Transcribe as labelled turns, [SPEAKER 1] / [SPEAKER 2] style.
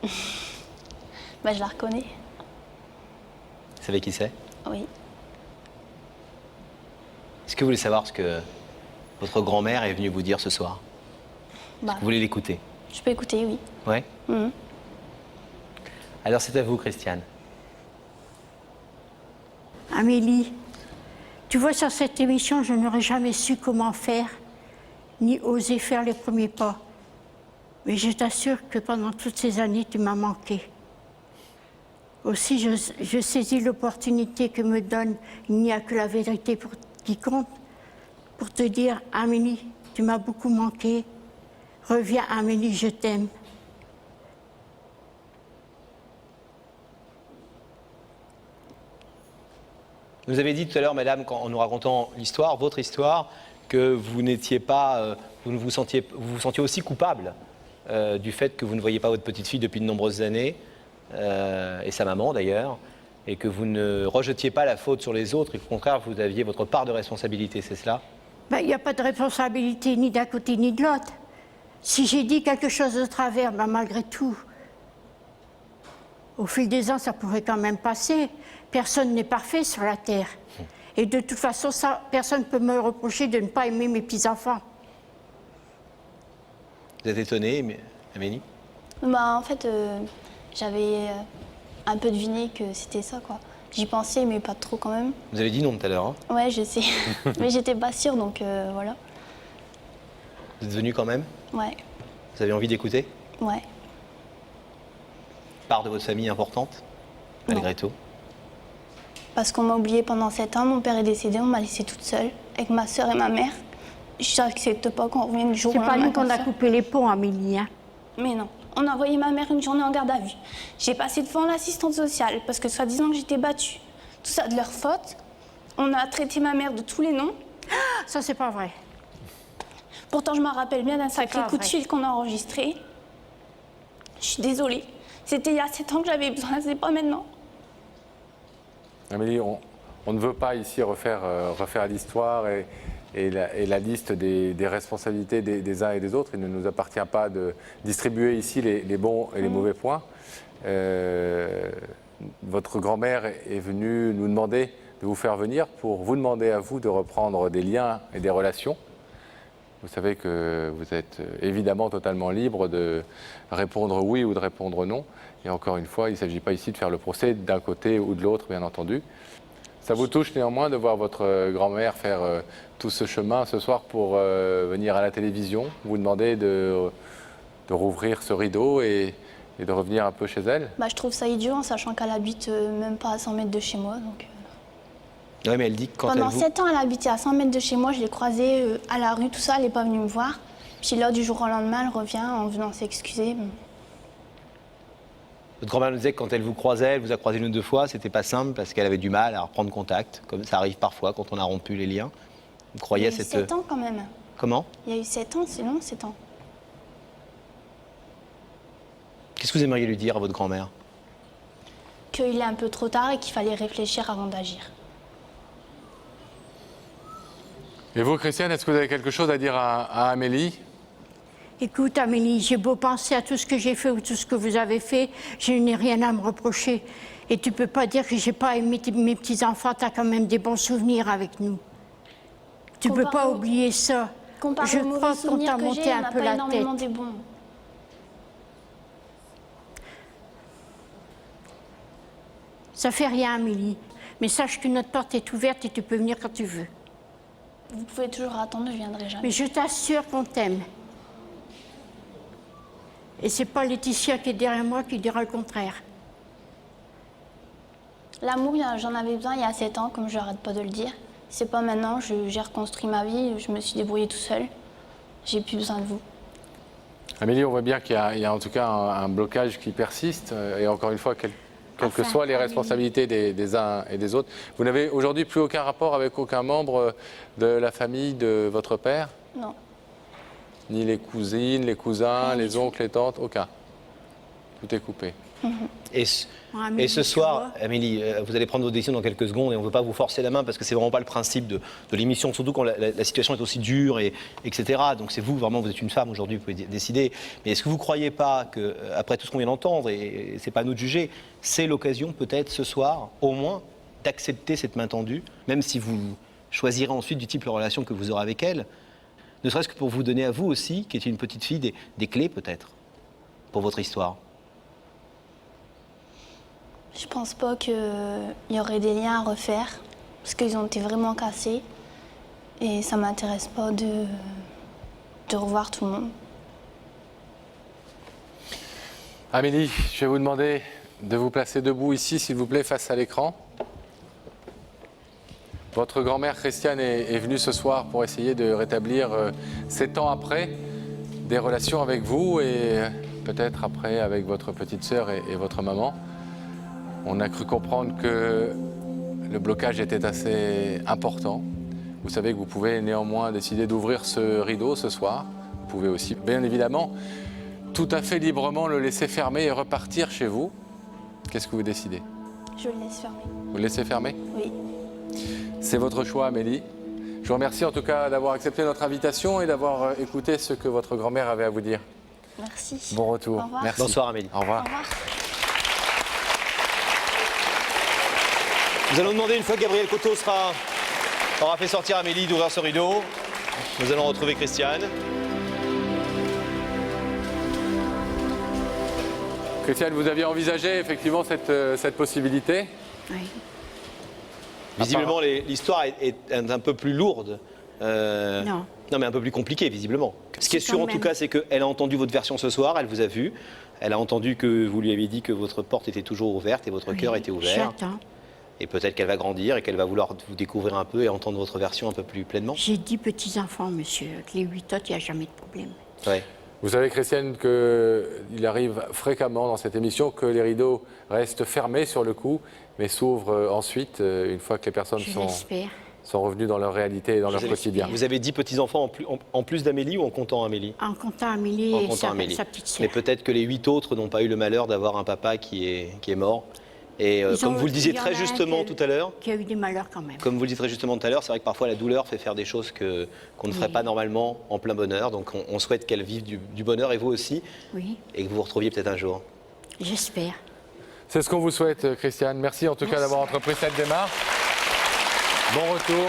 [SPEAKER 1] Bah, je la reconnais.
[SPEAKER 2] Vous savez qui c'est?
[SPEAKER 1] Oui.
[SPEAKER 2] Est-ce que vous voulez savoir ce que votre grand-mère est venue vous dire ce soir?
[SPEAKER 1] Bah,
[SPEAKER 2] Vous voulez l'écouter?
[SPEAKER 1] je peux écouter, oui.
[SPEAKER 2] Ouais.
[SPEAKER 1] Mhm.
[SPEAKER 2] Alors c'est à vous, Christiane.
[SPEAKER 3] Amélie, tu vois, sur cette émission, je n'aurais jamais su comment faire, ni oser faire les premiers pas. Mais je t'assure que pendant toutes ces années, tu m'as manqué. Aussi, je saisis l'opportunité que me donne Il n'y a que la vérité qui compte, pour te dire, Amélie, tu m'as beaucoup manqué. Reviens, Amélie, je t'aime.
[SPEAKER 2] Vous avez dit tout à l'heure, madame, en nous racontant l'histoire, votre histoire, que vous n'étiez pas, vous vous sentiez aussi coupable du fait que vous ne voyez pas votre petite fille depuis de nombreuses années, et sa maman d'ailleurs, et que vous ne rejetiez pas la faute sur les autres, et qu'au contraire, vous aviez votre part de responsabilité, c'est cela?
[SPEAKER 3] Ben, il n'y a pas de responsabilité ni d'un côté ni de l'autre. Si j'ai dit quelque chose de travers, ben, malgré tout, au fil des ans, ça pourrait quand même passer. Personne n'est parfait sur la Terre. Et de toute façon, ça, personne ne peut me reprocher de ne pas aimer mes petits-enfants.
[SPEAKER 2] Vous êtes étonnée, Amélie?
[SPEAKER 1] Bah, en fait, j'avais un peu deviné que c'était ça, quoi. J'y pensais, mais pas trop quand même.
[SPEAKER 2] Vous avez dit non tout à l'heure, hein?
[SPEAKER 1] Ouais, je sais. Mais j'étais pas sûre, donc voilà.
[SPEAKER 2] Vous êtes venue quand même?
[SPEAKER 1] Ouais,
[SPEAKER 2] Vous avez envie d'écouter?
[SPEAKER 1] ouais.
[SPEAKER 2] Part de votre famille importante, malgré tout?
[SPEAKER 1] Parce qu'on m'a oubliée pendant 7 ans, mon père est décédé, on m'a laissée toute seule, avec ma soeur et ma mère. Je n'accepte pas qu'on revienne du jour au
[SPEAKER 3] C'est pas
[SPEAKER 1] lendemain
[SPEAKER 3] nous qu'on
[SPEAKER 1] comme
[SPEAKER 3] a
[SPEAKER 1] ça.
[SPEAKER 3] coupé les ponts, Amélie. Hein.
[SPEAKER 1] Mais non, on a envoyé ma mère une journée en garde à vue. J'ai passé devant l'assistante sociale, parce que soi-disant que j'étais battue. Tout ça de leur faute. On a traité ma mère de tous les noms.
[SPEAKER 3] Ça, c'est pas vrai.
[SPEAKER 1] Pourtant, je me rappelle bien d'un sacré
[SPEAKER 3] pas
[SPEAKER 1] coup de
[SPEAKER 3] vrai.
[SPEAKER 1] fil qu'on a enregistré. Je suis désolée. C'était il y a 7 ans que j'avais besoin, c'est pas maintenant.
[SPEAKER 4] Amélie, on ne veut pas ici refaire l'histoire et la liste des responsabilités des uns et des autres. Il ne nous appartient pas de distribuer ici les bons et les mauvais points. Votre grand-mère est venue nous demander de vous faire venir pour vous demander à vous de reprendre des liens et des relations. Vous savez que vous êtes évidemment totalement libre de répondre oui ou de répondre non. Et encore une fois, il ne s'agit pas ici de faire le procès d'un côté ou de l'autre, bien entendu. Ça vous touche néanmoins de voir votre grand-mère faire tout ce chemin ce soir pour venir à la télévision, vous demander de rouvrir ce rideau et de revenir un peu chez elle?
[SPEAKER 1] Bah, je trouve ça idiot, en sachant qu'elle habite même pas à 100 mètres de chez moi. Donc,
[SPEAKER 2] Oui, mais elle dit que quand
[SPEAKER 1] pendant
[SPEAKER 2] elle vous...
[SPEAKER 1] 7 ans, elle habitait à 100 mètres de chez moi. Je l'ai croisée à la rue, tout ça. Elle n'est pas venue me voir. Puis là, du jour au lendemain, elle revient en venant s'excuser.
[SPEAKER 2] Votre grand-mère nous disait que quand elle vous croisait, elle vous a croisé une ou deux fois, c'était pas simple parce qu'elle avait du mal à reprendre contact, comme ça arrive parfois quand on a rompu les liens. Vous
[SPEAKER 1] Il y
[SPEAKER 2] croyez
[SPEAKER 1] a
[SPEAKER 2] à
[SPEAKER 1] eu
[SPEAKER 2] cette...
[SPEAKER 1] 7 ans quand même.
[SPEAKER 2] Comment?
[SPEAKER 1] Il y a eu 7 ans, c'est long, 7 ans.
[SPEAKER 2] Qu'est-ce que vous aimeriez lui dire à votre grand-mère?
[SPEAKER 1] Qu'il est un peu trop tard et qu'il fallait réfléchir avant d'agir.
[SPEAKER 4] Et vous, Christiane, est-ce que vous avez quelque chose à dire à Amélie?
[SPEAKER 3] Écoute, Amélie, j'ai beau penser à tout ce que j'ai fait ou tout ce que vous avez fait, je n'ai rien à me reprocher. Et tu peux pas dire que j'ai pas aimé mes petits-enfants, tu as quand même des bons souvenirs avec nous. Tu peux pas oublier ça.
[SPEAKER 1] Comparé
[SPEAKER 3] Je
[SPEAKER 1] aux
[SPEAKER 3] crois
[SPEAKER 1] mauvais
[SPEAKER 3] qu'on
[SPEAKER 1] souvenirs
[SPEAKER 3] t'a
[SPEAKER 1] que
[SPEAKER 3] monté
[SPEAKER 1] j'ai, on
[SPEAKER 3] un
[SPEAKER 1] n'a
[SPEAKER 3] peu
[SPEAKER 1] pas
[SPEAKER 3] la
[SPEAKER 1] énormément
[SPEAKER 3] tête.
[SPEAKER 1] des bons.
[SPEAKER 3] Ça fait rien, Amélie. Mais sache que notre porte est ouverte et tu peux venir quand tu veux.
[SPEAKER 1] Vous pouvez toujours attendre, je viendrai jamais.
[SPEAKER 3] Mais je t'assure qu'on t'aime. Et c'est pas Laetitia qui est derrière moi qui dira le contraire.
[SPEAKER 1] L'amour, j'en avais besoin il y a 7 ans, comme je n'arrête pas de le dire. C'est pas maintenant, j'ai reconstruit ma vie, je me suis débrouillée tout seul. J'ai plus besoin de vous.
[SPEAKER 4] Amélie, on voit bien qu'il y a en tout cas un blocage qui persiste. Et encore une fois, quelles que
[SPEAKER 1] Enfin,
[SPEAKER 4] soient les
[SPEAKER 1] Amélie.
[SPEAKER 4] responsabilités des uns et des autres, vous n'avez aujourd'hui plus aucun rapport avec aucun membre de la famille de votre père?
[SPEAKER 1] Non.
[SPEAKER 4] Ni les cousines, les cousins,
[SPEAKER 1] Rien du
[SPEAKER 4] les
[SPEAKER 1] tout.
[SPEAKER 4] oncles, les tantes, aucun. Tout est coupé.
[SPEAKER 2] Et,
[SPEAKER 3] Amélie,
[SPEAKER 2] et ce
[SPEAKER 3] tu
[SPEAKER 2] soir,
[SPEAKER 3] vois.
[SPEAKER 2] Amélie, vous allez prendre vos décisions dans quelques secondes et on ne veut pas vous forcer la main parce que c'est vraiment pas le principe de l'émission, surtout quand la situation est aussi dure, etc. Donc c'est vous, vraiment, vous êtes une femme aujourd'hui, vous pouvez décider. Mais est-ce que vous ne croyez pas qu'après tout ce qu'on vient d'entendre, et c'est pas à nous de juger, c'est l'occasion peut-être ce soir, au moins, d'accepter cette main tendue, même si vous choisirez ensuite du type de relation que vous aurez avec elle, ne serait-ce que pour vous donner à vous aussi, qui est une petite fille, des clés peut-être, pour votre histoire.
[SPEAKER 1] Je pense pas qu'il y aurait des liens à refaire, parce qu'ils ont été vraiment cassés. Et ça m'intéresse pas de revoir tout le monde.
[SPEAKER 4] Amélie, je vais vous demander de vous placer debout ici, s'il vous plaît, face à l'écran. Votre grand-mère Christiane est venue ce soir pour essayer de rétablir 7 ans après des relations avec vous et peut-être après avec votre petite sœur et votre maman. On a cru comprendre que le blocage était assez important. Vous savez que vous pouvez néanmoins décider d'ouvrir ce rideau ce soir. Vous pouvez aussi, bien évidemment, tout à fait librement le laisser fermer et repartir chez vous. Qu'est-ce que vous décidez?
[SPEAKER 1] Je le laisse fermer.
[SPEAKER 4] Vous le laissez fermer?
[SPEAKER 1] Oui.
[SPEAKER 4] C'est votre choix, Amélie. Je vous remercie en tout cas d'avoir accepté notre invitation et d'avoir écouté ce que votre grand-mère avait à vous dire.
[SPEAKER 1] Merci.
[SPEAKER 4] Bon retour.
[SPEAKER 1] Au revoir.
[SPEAKER 4] Merci.
[SPEAKER 2] Bonsoir, Amélie.
[SPEAKER 4] Au revoir.
[SPEAKER 1] Au revoir.
[SPEAKER 2] Nous allons demander, une fois que Gabriel Coteau aura fait sortir Amélie, d'ouvrir ce rideau. Nous allons retrouver Christiane.
[SPEAKER 4] Christiane, vous aviez envisagé effectivement cette possibilité?
[SPEAKER 3] Oui.
[SPEAKER 2] Visiblement, l'histoire est un peu plus lourde.
[SPEAKER 3] Non.
[SPEAKER 2] Non, mais un peu plus compliquée, visiblement. Ce qui est
[SPEAKER 3] C'est
[SPEAKER 2] sûr,
[SPEAKER 3] quand
[SPEAKER 2] en tout
[SPEAKER 3] même.
[SPEAKER 2] cas, c'est qu'elle a entendu votre version ce soir, elle vous a vu. Elle a entendu que vous lui avez dit que votre porte était toujours ouverte et votre cœur était ouvert.
[SPEAKER 3] J'attends.
[SPEAKER 2] Et peut-être qu'elle va grandir et qu'elle va vouloir vous découvrir un peu et entendre votre version un peu plus pleinement.
[SPEAKER 3] J'ai 10 petits-enfants, monsieur. Avec les 8 autres, il n'y a jamais de problème.
[SPEAKER 2] Ouais.
[SPEAKER 4] Vous savez, Christiane, qu'il arrive fréquemment dans cette émission que les rideaux restent fermés sur le coup, mais s'ouvrent ensuite, une fois que les personnes
[SPEAKER 3] Je
[SPEAKER 4] sont
[SPEAKER 3] l'espère.
[SPEAKER 4] revenues dans leur réalité et dans leur quotidien.
[SPEAKER 2] Vous avez 10 petits-enfants en plus d'Amélie ou en comptant Amélie?
[SPEAKER 3] En comptant Amélie
[SPEAKER 2] En
[SPEAKER 3] et
[SPEAKER 2] comptant Amélie.
[SPEAKER 3] sa petite
[SPEAKER 2] Mais
[SPEAKER 3] sœur.
[SPEAKER 2] peut-être que les 8 autres n'ont pas eu le malheur d'avoir un papa qui est mort. Et comme vous le disiez très justement tout à l'heure,
[SPEAKER 3] Qui a eu des malheurs quand même.
[SPEAKER 2] comme vous le disiez très justement tout à l'heure, c'est vrai que parfois la douleur fait faire des choses qu'on ne ferait
[SPEAKER 3] Oui.
[SPEAKER 2] pas normalement en plein bonheur. Donc on souhaite qu'elle vive du bonheur, et vous aussi,
[SPEAKER 3] Oui,
[SPEAKER 2] et que vous vous retrouviez peut-être un jour.
[SPEAKER 3] j'espère.
[SPEAKER 4] C'est ce qu'on vous souhaite, Christiane. Merci en tout cas d'avoir entrepris cette démarche. Bon retour.